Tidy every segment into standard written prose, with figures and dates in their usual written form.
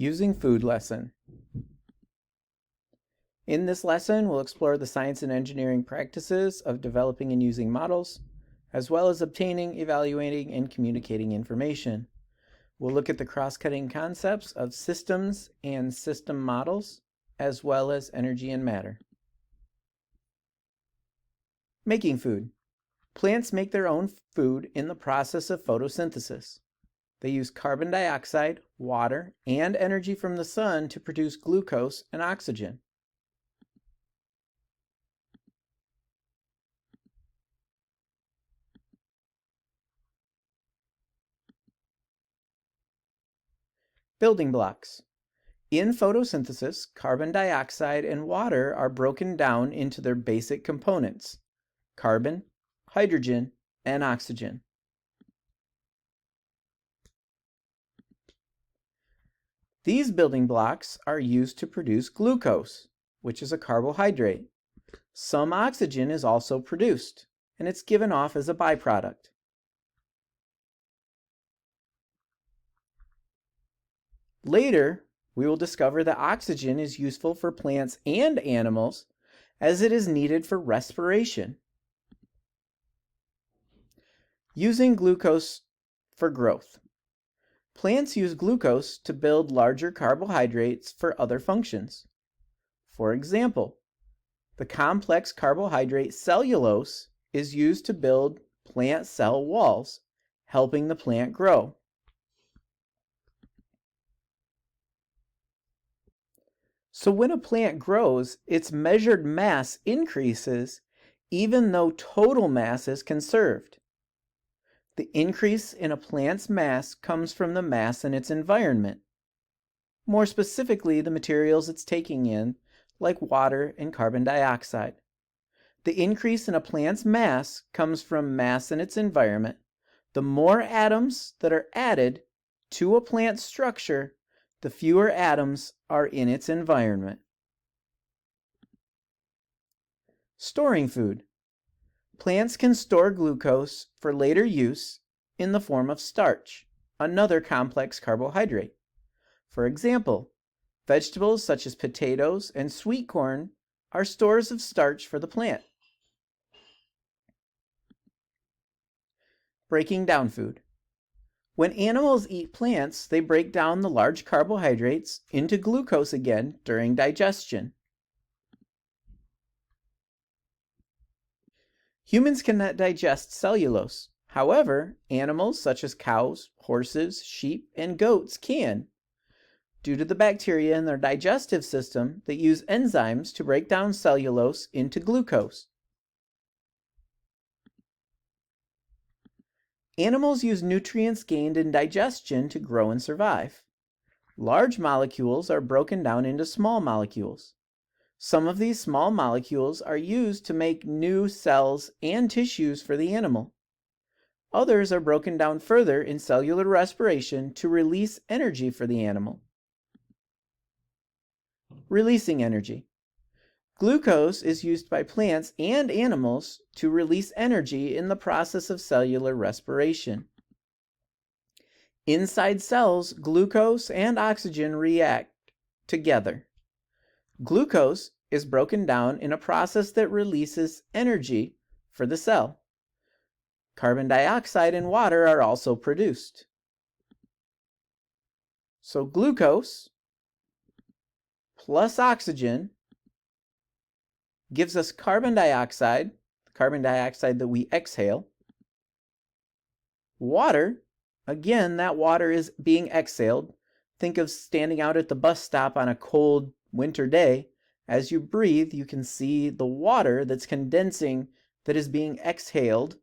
Using Food lesson. In this lesson, we'll explore the science and engineering practices of developing and using models, as well as obtaining, evaluating, and communicating information. We'll look at the cross-cutting concepts of systems and system models, as well as energy and matter. Making food. Plants make their own food in the process of photosynthesis. They use carbon dioxide, water, and energy from the sun to produce glucose and oxygen. Building blocks. In photosynthesis, carbon dioxide and water are broken down into their basic components: carbon, hydrogen, and oxygen. These building blocks are used to produce glucose, which is a carbohydrate. Some oxygen is also produced, and it's given off as a byproduct. Later, we will discover that oxygen is useful for plants and animals as it is needed for respiration. Using glucose for growth. Plants use glucose to build larger carbohydrates for other functions. For example, the complex carbohydrate cellulose is used to build plant cell walls, helping the plant grow. So when a plant grows, its measured mass increases even though total mass is conserved. The increase in a plant's mass comes from the mass in its environment. More specifically, the materials it's taking in, like water and carbon dioxide. The increase in a plant's mass comes from mass in its environment. The more atoms that are added to a plant's structure, the fewer atoms are in its environment. Storing food. Plants can store glucose for later use in the form of starch, another complex carbohydrate. For example, vegetables such as potatoes and sweet corn are stores of starch for the plant. Breaking down food. When animals eat plants, they break down the large carbohydrates into glucose again during digestion. Humans cannot digest cellulose. However, animals such as cows, horses, sheep, and goats can, due to the bacteria in their digestive system that use enzymes to break down cellulose into glucose. Animals use nutrients gained in digestion to grow and survive. Large molecules are broken down into small molecules. Some of these small molecules are used to make new cells and tissues for the animal. Others are broken down further in cellular respiration to release energy for the animal. Releasing energy. Glucose is used by plants and animals to release energy in the process of cellular respiration. Inside cells, glucose and oxygen react together. Glucose is broken down in a process that releases energy for the cell. Carbon dioxide and water are also produced. So glucose plus oxygen gives us carbon dioxide that we exhale. Water, again, that water is being exhaled. Think of standing out at the bus stop on a cold winter day. As you breathe, you can see the water that's condensing that is being exhaled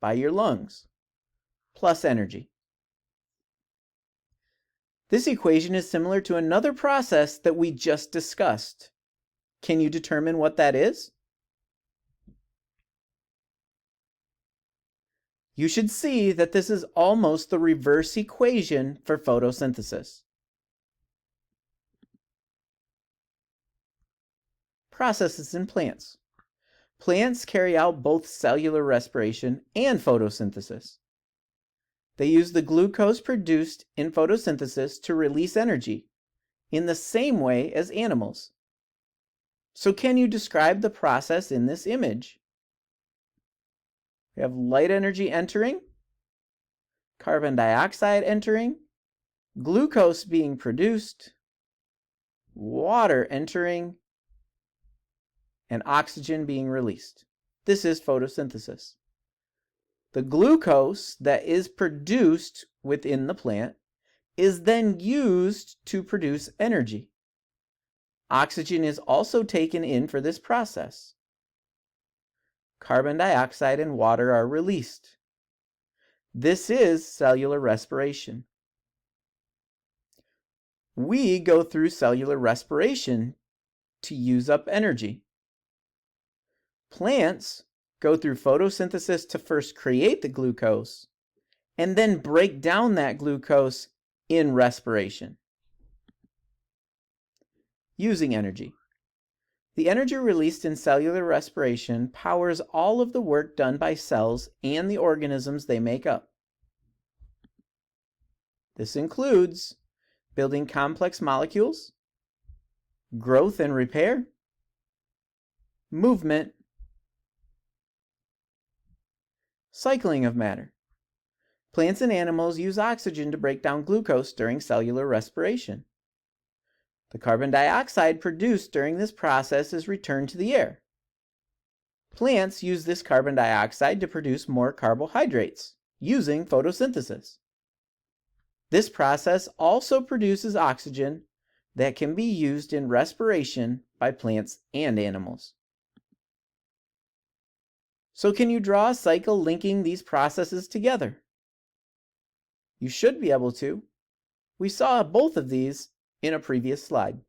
by your lungs, plus energy. This equation is similar to another process that we just discussed. Can you determine what that is? You should see that this is almost the reverse equation for photosynthesis. Processes in plants. Plants carry out both cellular respiration and photosynthesis. They use the glucose produced in photosynthesis to release energy, in the same way as animals. So can you describe the process in this image? We have light energy entering, carbon dioxide entering, glucose being produced, water entering, and oxygen being released. This is photosynthesis. The glucose that is produced within the plant is then used to produce energy. Oxygen is also taken in for this process. Carbon dioxide and water are released. This is cellular respiration. We go through cellular respiration to use up energy. Plants go through photosynthesis to first create the glucose and then break down that glucose in respiration. Using energy. The energy released in cellular respiration powers all of the work done by cells and the organisms they make up. This includes building complex molecules, growth and repair, movement, cycling of matter. Plants and animals use oxygen to break down glucose during cellular respiration. The carbon dioxide produced during this process is returned to the air. Plants use this carbon dioxide to produce more carbohydrates using photosynthesis. This process also produces oxygen that can be used in respiration by plants and animals. So can you draw a cycle linking these processes together? You should be able to. We saw both of these in a previous slide.